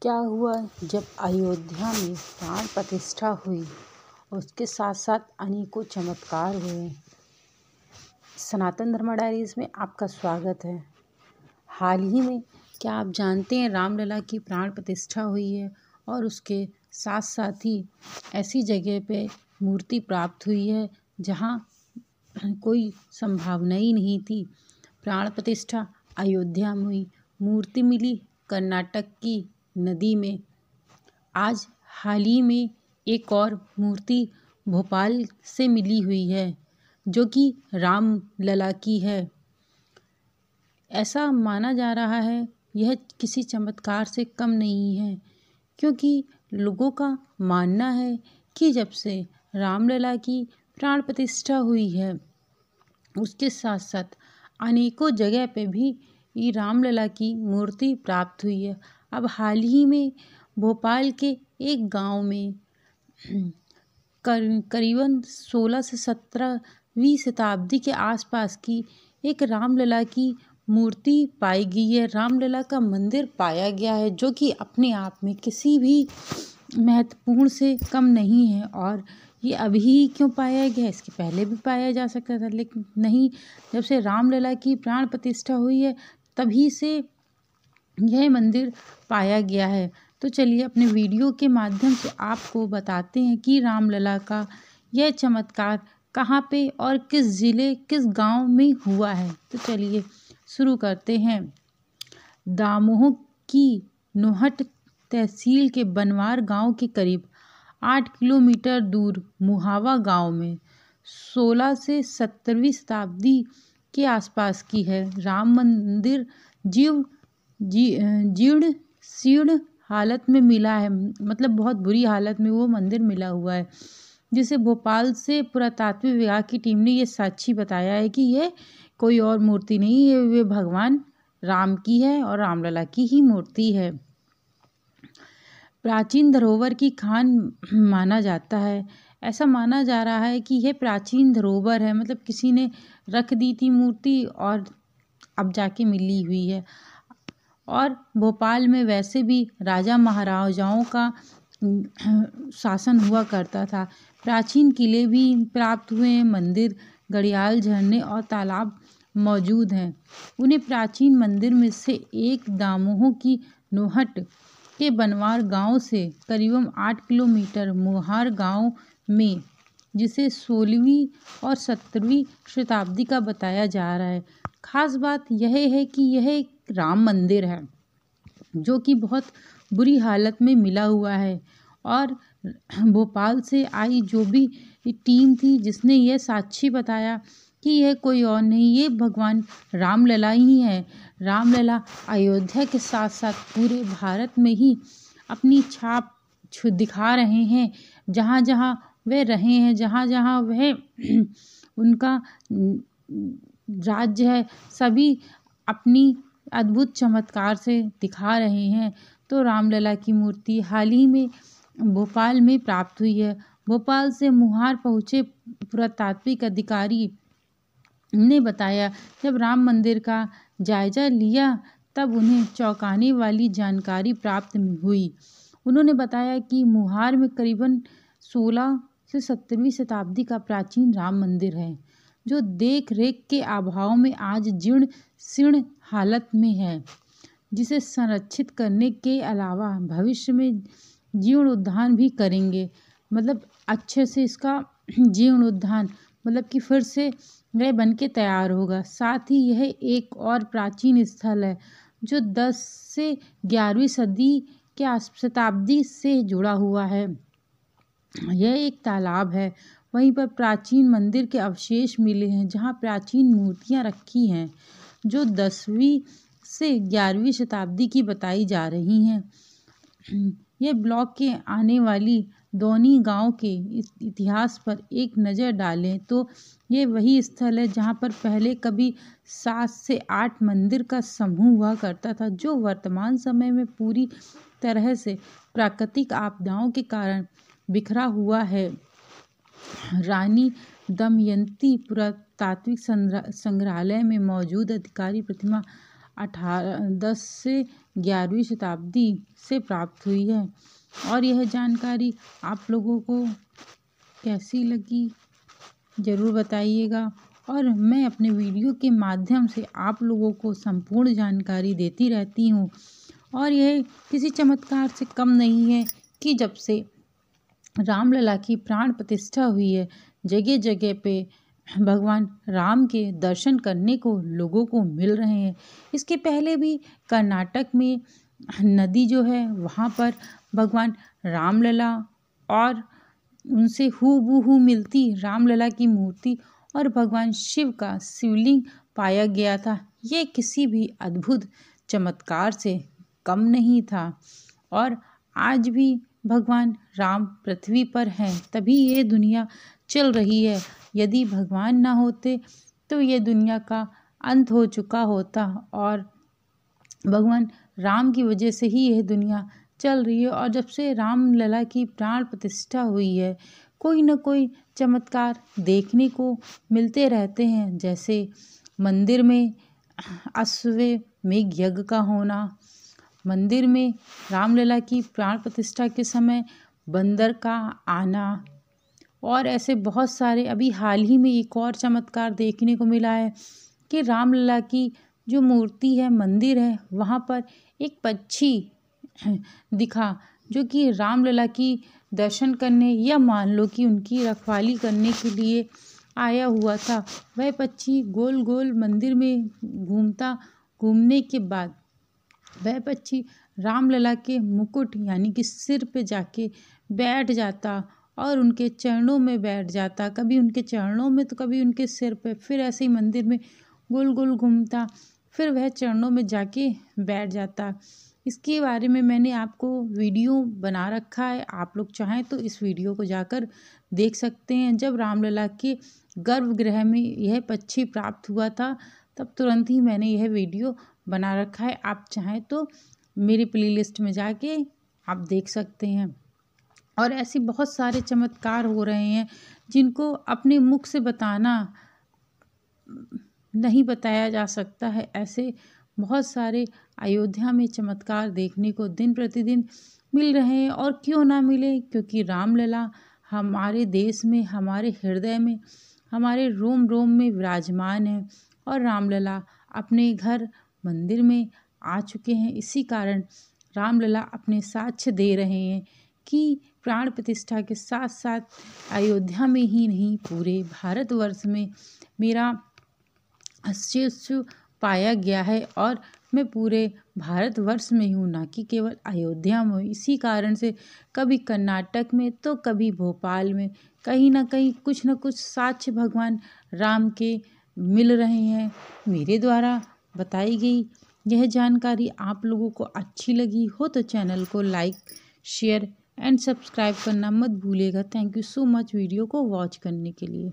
क्या हुआ जब अयोध्या में प्राण प्रतिष्ठा हुई। उसके साथ साथ अनेकों चमत्कार हुए। सनातन धर्मा डायरीज में आपका स्वागत है। हाल ही में क्या आप जानते हैं रामलला की प्राण प्रतिष्ठा हुई है और उसके साथ साथ ही ऐसी जगह पे मूर्ति प्राप्त हुई है जहां कोई संभावना ही नहीं थी। प्राण प्रतिष्ठा अयोध्या में हुई, मूर्ति मिली कर्नाटक की नदी में। आज हाल ही में एक और मूर्ति भोपाल से मिली हुई है जो कि रामलला की है। ऐसा माना जा रहा है यह किसी चमत्कार से कम नहीं है, क्योंकि लोगों का मानना है कि जब से रामलला की प्राण प्रतिष्ठा हुई है उसके साथ साथ अनेकों जगह पे भी ये रामलला की मूर्ति प्राप्त हुई है। अब हाल ही में भोपाल के एक गांव में करीबन 16 से 17वीं शताब्दी के आसपास की एक रामलला की मूर्ति पाई गई है। रामलला का मंदिर पाया गया है जो कि अपने आप में किसी भी महत्वपूर्ण से कम नहीं है। और ये अभी ही क्यों पाया गया, इसके पहले भी पाया जा सकता था, लेकिन नहीं, जब से रामलला की प्राण प्रतिष्ठा हुई है तभी से यह मंदिर पाया गया है। तो चलिए अपने वीडियो के माध्यम से आपको बताते हैं कि रामलला का यह चमत्कार कहाँ पे और किस ज़िले किस गांव में हुआ है। तो चलिए शुरू करते हैं। दामोह की नोहट तहसील के बनवार गांव के करीब 8 किलोमीटर दूर मुहावा गांव में 16 से 17वीं शताब्दी के आसपास की है। राम मंदिर जीर्ण शीर्ण हालत में मिला है, मतलब बहुत बुरी हालत में वो मंदिर मिला हुआ है, जिसे भोपाल से पुरातात्विक विभाग की टीम ने ये साक्षी बताया है कि यह कोई और मूर्ति नहीं है, वे भगवान राम की है और रामलला की ही मूर्ति है। प्राचीन धरोहर की खान माना जाता है। ऐसा माना जा रहा है कि यह प्राचीन धरोहर है, मतलब किसी ने रख दी थी मूर्ति और अब जाके मिली हुई है। और भोपाल में वैसे भी राजा महाराजाओं का शासन हुआ करता था। प्राचीन किले भी प्राप्त हुए हैं, मंदिर, घड़ियाल, झरने और तालाब मौजूद हैं। उन्हें प्राचीन मंदिर में से एक दामोह की नोहट के बनवार गांव से करीबन 8 किलोमीटर मुहार गांव में, जिसे 16वीं और 17वीं शताब्दी का बताया जा रहा है। खास बात यह है कि यह एक राम मंदिर है जो कि बहुत बुरी हालत में मिला हुआ है। और भोपाल से आई जो भी टीम थी जिसने यह साक्षी बताया कि यह कोई और नहीं, ये भगवान रामलला ही है। रामलला अयोध्या के साथ साथ पूरे भारत में ही अपनी छाप दिखा रहे हैं। जहाँ जहाँ वह रहे हैं, जहाँ जहाँ वह उनका राज्य है, सभी अपनी अद्भुत चमत्कार से दिखा रहे हैं। तो रामलला की मूर्ति हाल ही में भोपाल में प्राप्त हुई है। भोपाल से मुहार पहुँचे पुरातात्विक अधिकारी ने बताया, जब राम मंदिर का जायजा लिया तब उन्हें चौंकाने वाली जानकारी प्राप्त हुई। उन्होंने बताया कि मुहार में करीबन 16 से 17वीं शताब्दी का प्राचीन राम मंदिर है जो देख रेख के अभाव में आज जीर्ण शीर्ण हालत में है, जिसे संरक्षित करने के अलावा भविष्य में जीर्णोद्धार भी करेंगे। मतलब अच्छे से इसका जीर्णोद्धार, मतलब कि फिर से वह बन के तैयार होगा। साथ ही यह एक और प्राचीन स्थल है जो 10 से 11वीं सदी के शताब्दी से जुड़ा हुआ है। यह एक तालाब है। वहीं पर प्राचीन मंदिर के अवशेष मिले हैं जहां प्राचीन मूर्तियां रखी हैं जो 10वीं से 11वीं शताब्दी की बताई जा रही हैं। यह ब्लॉक के आने वाली दोनी गांव के इतिहास पर एक नज़र डालें तो ये वही स्थल है जहां पर पहले कभी 7 से 8 मंदिर का समूह हुआ करता था, जो वर्तमान समय में पूरी तरह से प्राकृतिक आपदाओं के कारण बिखरा हुआ है। रानी दमयंती पुरातात्विक संग्रहालय में मौजूद अधिकारी प्रतिमा 10 से 11वीं शताब्दी से प्राप्त हुई है। और यह जानकारी आप लोगों को कैसी लगी ज़रूर बताइएगा। और मैं अपने वीडियो के माध्यम से आप लोगों को संपूर्ण जानकारी देती रहती हूँ। और यह किसी चमत्कार से कम नहीं है कि जब से रामलला की प्राण प्रतिष्ठा हुई है, जगह जगह पे भगवान राम के दर्शन करने को लोगों को मिल रहे हैं। इसके पहले भी कर्नाटक में नदी जो है वहाँ पर भगवान रामलला और उनसे हूबहू मिलती रामलला की मूर्ति और भगवान शिव का शिवलिंग पाया गया था। ये किसी भी अद्भुत चमत्कार से कम नहीं था। और आज भी भगवान राम पृथ्वी पर हैं, तभी ये दुनिया चल रही है। यदि भगवान ना होते तो ये दुनिया का अंत हो चुका होता। और भगवान राम की वजह से ही यह दुनिया चल रही है। और जब से रामलला की प्राण प्रतिष्ठा हुई है, कोई न कोई चमत्कार देखने को मिलते रहते हैं। जैसे मंदिर में अश्वमेध यज्ञ का होना, मंदिर में रामलला की प्राण प्रतिष्ठा के समय बंदर का आना, और ऐसे बहुत सारे। अभी हाल ही में एक और चमत्कार देखने को मिला है कि रामलला की जो मूर्ति है, मंदिर है, वहाँ पर एक पक्षी दिखा जो कि रामलला की दर्शन करने या मान लो कि उनकी रखवाली करने के लिए आया हुआ था। वह पक्षी गोल गोल मंदिर में घूमने के बाद वह पक्षी रामलला के मुकुट यानी कि सिर पे जाके बैठ जाता और उनके चरणों में बैठ जाता। कभी उनके चरणों में तो कभी उनके सिर पे। फिर ऐसे ही मंदिर में गोल गोल घूमता, फिर वह चरणों में जाके बैठ जाता। इसके बारे में मैंने आपको वीडियो बना रखा है, आप लोग चाहें तो इस वीडियो को जाकर देख सकते हैं। जब रामलला के गर्भगृह में यह पक्षी प्राप्त हुआ था, तब तुरंत ही मैंने यह वीडियो बना रखा है। आप चाहें तो मेरी प्लेलिस्ट में जाके आप देख सकते हैं। और ऐसे बहुत सारे चमत्कार हो रहे हैं जिनको अपने मुख से बताना नहीं बताया जा सकता है। ऐसे बहुत सारे अयोध्या में चमत्कार देखने को दिन प्रतिदिन मिल रहे हैं। और क्यों ना मिले, क्योंकि रामलला हमारे देश में, हमारे हृदय में, हमारे रोम रोम में विराजमान है। और रामलला अपने घर मंदिर में आ चुके हैं। इसी कारण रामलला अपने साक्ष्य दे रहे हैं कि प्राण प्रतिष्ठा के साथ साथ अयोध्या में ही नहीं, पूरे भारतवर्ष में मेरा अस्तित्व पाया गया है। और मैं पूरे भारतवर्ष में हूँ, ना कि केवल अयोध्या में हूँ। इसी कारण से कभी कर्नाटक में तो कभी भोपाल में, कहीं ना कहीं कुछ न कुछ साक्ष्य भगवान राम के मिल रहे हैं। मेरे द्वारा बताई गई यह जानकारी आप लोगों को अच्छी लगी हो तो चैनल को लाइक, शेयर एंड सब्सक्राइब करना मत भूलिएगा। Thank you so much video को वॉच करने के लिए।